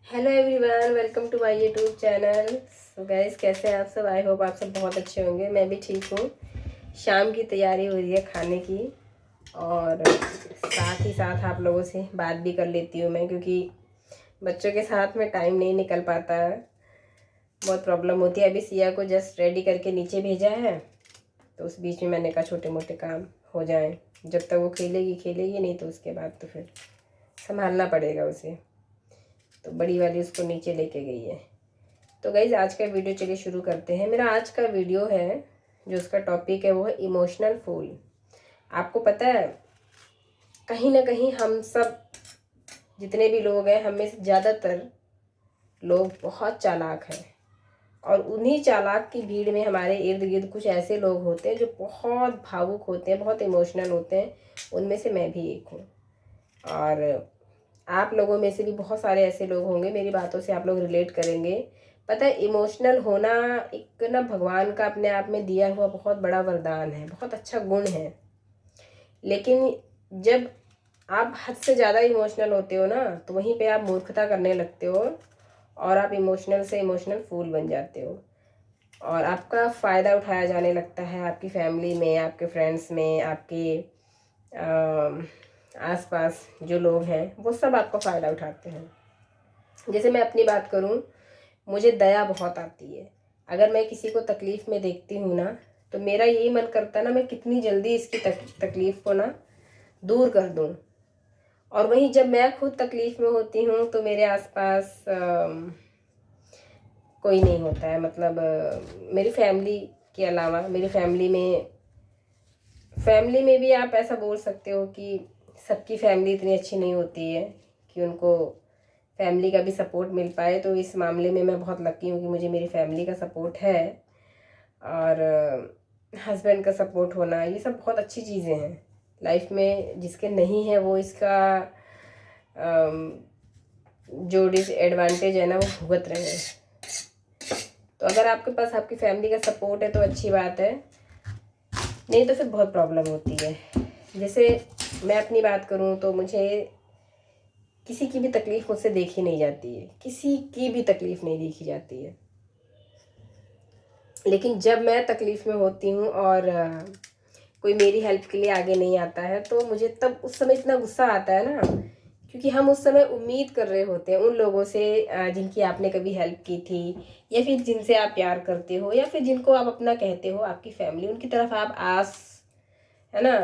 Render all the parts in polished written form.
Hello everyone, welcome to my YouTube channel. So guys, कैसे हैं आप सब? आई होप आप सब बहुत अच्छे होंगे। मैं भी ठीक हूँ। शाम की तैयारी हो रही है खाने की, और साथ ही साथ आप लोगों से बात भी कर लेती हूँ मैं, क्योंकि बच्चों के साथ में टाइम नहीं निकल पाता है। बहुत प्रॉब्लम होती है। अभी सिया को जस्ट रेडी करके नीचे भेजा है, तो उस बीच में मैंने कहा छोटे मोटे काम हो जाएं। जब तक वो खेलेगी खेलेगी, नहीं तो उसके बाद तो फिर संभालना पड़ेगा उसे। तो बड़ी वाली उसको नीचे लेके गई है। तो गाइज, आज का वीडियो चलिए शुरू करते हैं। मेरा आज का वीडियो है, जो उसका टॉपिक है वो है इमोशनल फूल। आपको पता है, कहीं ना कहीं हम सब जितने भी लोग हैं, हमें से ज़्यादातर लोग बहुत चालाक हैं, और उन्हीं चालाक की भीड़ में हमारे इर्द गिर्द कुछ ऐसे लोग होते हैं जो बहुत भावुक होते हैं, बहुत इमोशनल होते हैं। उनमें से मैं भी एक हूँ, और आप लोगों में से भी बहुत सारे ऐसे लोग होंगे, मेरी बातों से आप लोग रिलेट करेंगे। पता है, इमोशनल होना एक ना भगवान का अपने आप में दिया हुआ बहुत बड़ा वरदान है, बहुत अच्छा गुण है। लेकिन जब आप हद से ज़्यादा इमोशनल होते हो ना, तो वहीं पे आप मूर्खता करने लगते हो, और आप इमोशनल से इमोशनल फूल बन जाते हो, और आपका फ़ायदा उठाया जाने लगता है आपकी फैमिली में, आपके फ्रेंड्स में, आपके आसपास जो लोग हैं वो सब आपका फ़ायदा उठाते हैं। जैसे मैं अपनी बात करूं, मुझे दया बहुत आती है। अगर मैं किसी को तकलीफ़ में देखती हूँ ना, तो मेरा यही मन करता है ना, मैं कितनी जल्दी इसकी तकलीफ़ को ना दूर कर दूँ। और वहीं जब मैं खुद तकलीफ़ में होती हूँ, तो मेरे आसपास कोई नहीं होता है। मतलब मेरी फैमिली के अलावा, मेरी फैमिली में भी आप ऐसा बोल सकते हो कि सबकी फैमिली इतनी अच्छी नहीं होती है कि उनको फैमिली का भी सपोर्ट मिल पाए। तो इस मामले में मैं बहुत लकी हूँ कि मुझे मेरी फैमिली का सपोर्ट है, और हस्बैंड का सपोर्ट होना, ये सब बहुत अच्छी चीज़ें हैं लाइफ में। जिसके नहीं है वो इसका जो डिसएडवांटेज है ना, वो भुगत रहे हैं। तो अगर आपके पास आपकी फैमिली का सपोर्ट है तो अच्छी बात है, नहीं तो फिर बहुत प्रॉब्लम होती है। जैसे मैं अपनी बात करूं, तो मुझे किसी की भी तकलीफ़ मुझसे देखी नहीं जाती है, किसी की भी तकलीफ़ नहीं देखी जाती है। लेकिन जब मैं तकलीफ़ में होती हूँ और कोई मेरी हेल्प के लिए आगे नहीं आता है, तो मुझे तब उस समय इतना गुस्सा आता है ना, क्योंकि हम उस समय उम्मीद कर रहे होते हैं उन लोगों से जिनकी आपने कभी हेल्प की थी, या फिर जिनसे आप प्यार करते हो, या फिर जिनको आप अपना कहते हो, आपकी फैमिली। उनकी तरफ आप आस, है ना,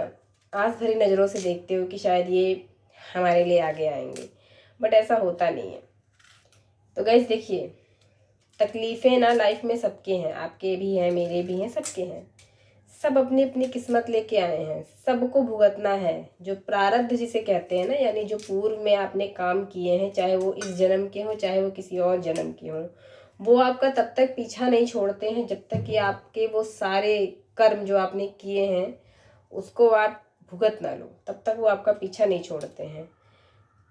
आस भरी नज़रों से देखते हो कि शायद ये हमारे लिए आगे आएंगे, बट ऐसा होता नहीं है। तो गाइस देखिए, तकलीफ़ें ना लाइफ में सबके हैं, आपके भी हैं, मेरे भी हैं, सबके हैं। सब अपनी अपनी किस्मत लेके आए हैं, सबको भुगतना है। जो प्रारब्ध जिसे कहते हैं ना, यानी जो पूर्व में आपने काम किए हैं, चाहे वो इस जन्म के हों, चाहे वो किसी और जन्म के हों, वो आपका तब तक पीछा नहीं छोड़ते हैं जब तक कि आपके वो सारे कर्म जो आपने किए हैं उसको आप भुगत ना लो, तब तक वो आपका पीछा नहीं छोड़ते हैं।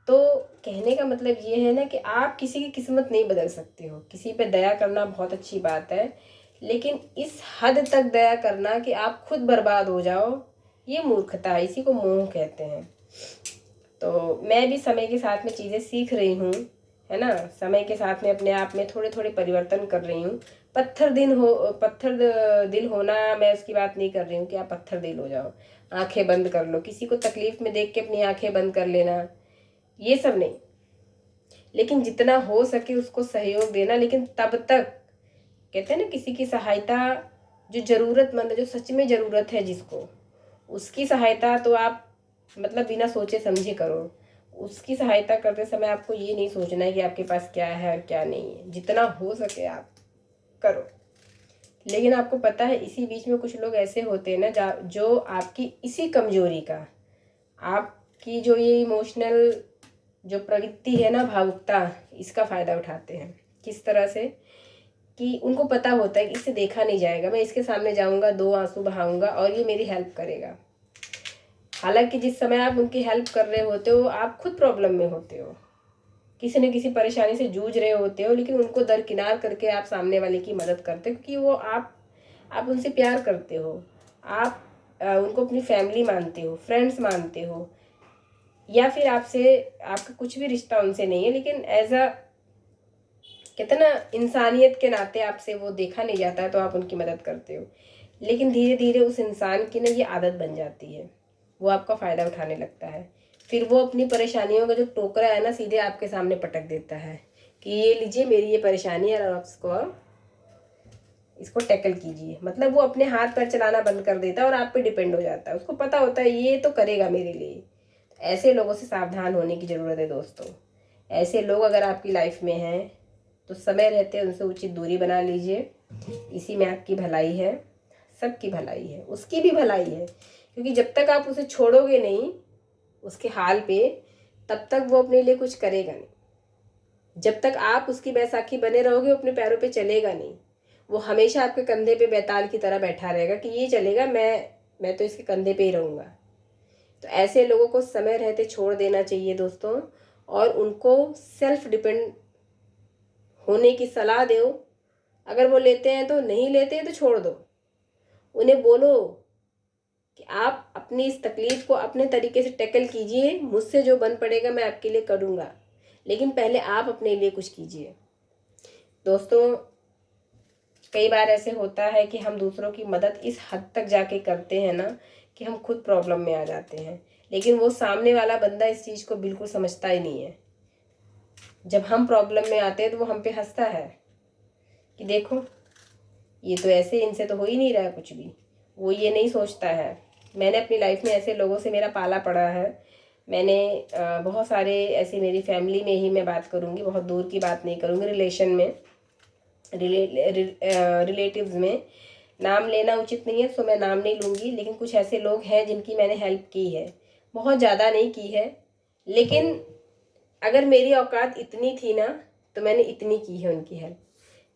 तो कहने का मतलब ये है ना कि आप किसी की किस्मत नहीं बदल सकते हो। किसी पे दया करना बहुत अच्छी बात है, लेकिन इस हद तक दया करना कि आप खुद बर्बाद हो जाओ, ये मूर्खता है, इसी को मोह कहते हैं। तो मैं भी समय के साथ में चीज़ें सीख रही हूँ, है ना। समय के साथ में अपने आप में थोड़े थोड़े परिवर्तन कर रही हूँ। पत्थर दिल होना, मैं उसकी बात नहीं कर रही हूँ कि आप पत्थर दिल हो जाओ, आंखें बंद कर लो, किसी को तकलीफ में देख के अपनी आंखें बंद कर लेना, ये सब नहीं। लेकिन जितना हो सके उसको सहयोग देना। लेकिन तब तक, कहते हैं ना, किसी की सहायता, जो ज़रूरतमंद है, जो सच में ज़रूरत है जिसको, उसकी सहायता तो आप मतलब बिना सोचे समझे करो। उसकी सहायता करते समय आपको ये नहीं सोचना है कि आपके पास क्या है और क्या नहीं है। जितना हो सके आप करो। लेकिन आपको पता है, इसी बीच में कुछ लोग ऐसे होते हैं ना, जो आपकी इसी कमजोरी का, आपकी जो ये इमोशनल जो प्रवृत्ति है ना, भावुकता, इसका फ़ायदा उठाते हैं। किस तरह से कि उनको पता होता है कि इससे देखा नहीं जाएगा, मैं इसके सामने जाऊंगा, दो आंसू बहाऊंगा और ये मेरी हेल्प करेगा। हालांकि जिस समय आप उनकी हेल्प कर रहे होते हो, आप खुद प्रॉब्लम में होते हो, किसी न किसी परेशानी से जूझ रहे होते हो, लेकिन उनको दरकिनार करके आप सामने वाले की मदद करते हो, क्योंकि वो आप उनसे प्यार करते हो, आप उनको अपनी फैमिली मानते हो, फ्रेंड्स मानते हो, या फिर आपसे आपका कुछ भी रिश्ता उनसे नहीं है, लेकिन एज अ कहते हैं ना, इंसानियत के नाते आपसे वो देखा नहीं जाता है तो आप उनकी मदद करते हो, लेकिन धीरे धीरे उस इंसान की ना ये आदत बन जाती है, वो आपका फ़ायदा उठाने लगता है। फिर वो अपनी परेशानियों का जो टोकरा है ना सीधे आपके सामने पटक देता है कि ये लीजिए मेरी ये परेशानी है और इसको टैकल कीजिए। मतलब वो अपने हाथ पैर चलाना बंद कर देता है और आप पे डिपेंड हो जाता है। उसको पता होता है ये तो करेगा मेरे लिए। ऐसे लोगों से सावधान होने की ज़रूरत है दोस्तों। ऐसे लोग अगर आपकी लाइफ में हैं तो समय रहते उनसे उचित दूरी बना लीजिए। इसी में आपकी भलाई है, सबकी भलाई है, उसकी भी भलाई है। क्योंकि जब तक आप उसे छोड़ोगे नहीं उसके हाल पे, तब तक वो अपने लिए कुछ करेगा नहीं। जब तक आप उसकी बैसाखी बने रहोगे अपने पैरों पे चलेगा नहीं। वो हमेशा आपके कंधे पे बैताल की तरह बैठा रहेगा कि ये चलेगा, मैं तो इसके कंधे पे ही रहूँगा। तो ऐसे लोगों को समय रहते छोड़ देना चाहिए दोस्तों, और उनको सेल्फ डिपेंड होने की सलाह दो। अगर वो लेते हैं तो, नहीं लेते हैं तो छोड़ दो। उन्हें बोलो कि आप अपनी इस तकलीफ़ को अपने तरीके से टैकल कीजिए, मुझसे जो बन पड़ेगा मैं आपके लिए करूँगा, लेकिन पहले आप अपने लिए कुछ कीजिए। दोस्तों, कई बार ऐसे होता है कि हम दूसरों की मदद इस हद तक जाके करते हैं ना कि हम खुद प्रॉब्लम में आ जाते हैं, लेकिन वो सामने वाला बंदा इस चीज़ को बिल्कुल समझता ही नहीं है। जब हम प्रॉब्लम में आते हैं तो वो हम पे हंसता है कि देखो ये तो ऐसे, इनसे तो हो ही नहीं रहा है कुछ भी। वो ये नहीं सोचता है। मैंने अपनी लाइफ में ऐसे लोगों से मेरा पाला पड़ा है। मैंने बहुत सारे ऐसे, मेरी फैमिली में ही मैं बात करूँगी, बहुत दूर की बात नहीं करूँगी, रिलेशन में, रिलेटिव्स में, नाम लेना उचित नहीं है सो मैं नाम नहीं लूँगी, लेकिन कुछ ऐसे लोग हैं जिनकी मैंने हेल्प की है। बहुत ज़्यादा नहीं की है, लेकिन अगर मेरी औकात इतनी थी ना तो मैंने इतनी की है उनकी हेल्प।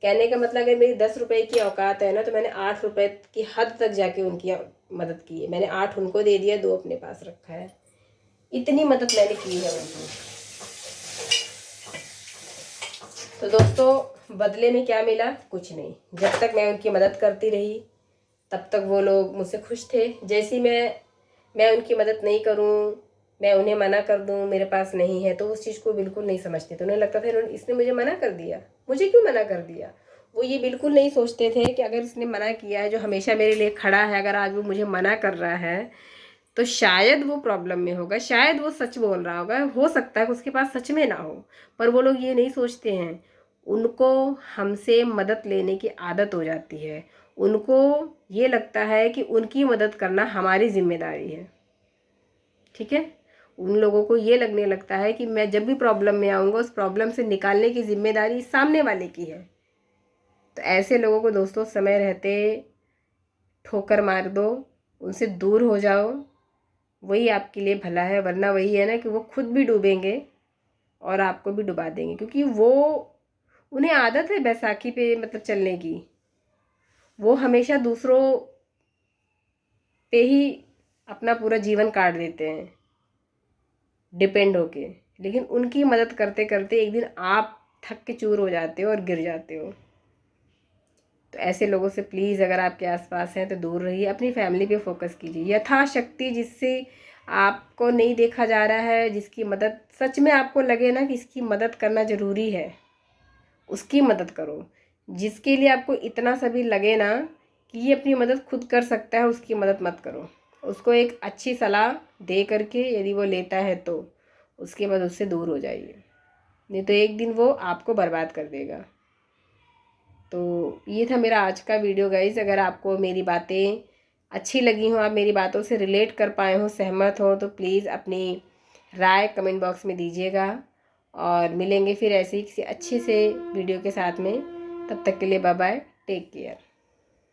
कहने का मतलब, अगर मेरी 10 रुपए की औकात है ना तो मैंने 8 रुपए की हद तक जाके उनकी मदद की है। मैंने 8 उनको दे दिया, 2 अपने पास रखा है। इतनी मदद मैंने की है उनकी। तो दोस्तों, बदले में क्या मिला? कुछ नहीं। जब तक मैं उनकी मदद करती रही तब तक वो लोग मुझसे खुश थे। जैसी मैं उनकी मदद नहीं करूं, मैं उन्हें मना कर दूं मेरे पास नहीं है, तो उस चीज़ को बिल्कुल नहीं समझते थे। उन्हें लगता था इसने मुझे मना कर दिया, मुझे क्यों मना कर दिया। वो ये बिल्कुल नहीं सोचते थे कि अगर इसने मना किया है, जो हमेशा मेरे लिए खड़ा है, अगर आज वो मुझे मना कर रहा है तो शायद वो प्रॉब्लम में होगा, शायद वो सच बोल रहा होगा, हो सकता है कि उसके पास सच में ना हो। पर वो लोग ये नहीं सोचते हैं। उनको हमसे मदद लेने की आदत हो जाती है। उनको ये लगता है कि उनकी मदद करना हमारी जिम्मेदारी है। ठीक है, उन लोगों को ये लगने लगता है कि मैं जब भी प्रॉब्लम में आऊँगा उस प्रॉब्लम से निकालने की जिम्मेदारी सामने वाले की है। तो ऐसे लोगों को दोस्तों समय रहते ठोकर मार दो, उनसे दूर हो जाओ, वही आपके लिए भला है। वरना वही है ना कि वो खुद भी डूबेंगे और आपको भी डुबा देंगे, क्योंकि वो, उन्हें आदत है बैसाखी पे मतलब चलने की। वो हमेशा दूसरों पे ही अपना पूरा जीवन काट देते हैं डिपेंड होके, लेकिन उनकी मदद करते करते एक दिन आप थक के चूर हो जाते हो और गिर जाते हो। तो ऐसे लोगों से प्लीज़, अगर आपके आसपास हैं तो दूर रहिए। अपनी फैमिली पे फोकस कीजिए यथाशक्ति। जिससे आपको नहीं देखा जा रहा है, जिसकी मदद सच में आपको लगे ना कि इसकी मदद करना ज़रूरी है, उसकी मदद करो। जिसके लिए आपको इतना सा भी लगे ना कि ये अपनी मदद खुद कर सकता है, उसकी मदद मत करो। उसको एक अच्छी सलाह दे करके यदि वो लेता है तो उसके बाद उससे दूर हो जाइए, नहीं तो एक दिन वो आपको बर्बाद कर देगा। तो ये था मेरा आज का वीडियो गाइज़। अगर आपको मेरी बातें अच्छी लगी हों, आप मेरी बातों से रिलेट कर पाए हों, सहमत हो, तो प्लीज़ अपनी राय कमेंट बॉक्स में दीजिएगा। और मिलेंगे फिर ऐसे ही किसी अच्छे से वीडियो के साथ में। तब तक के लिए बाय बाय, टेक केयर।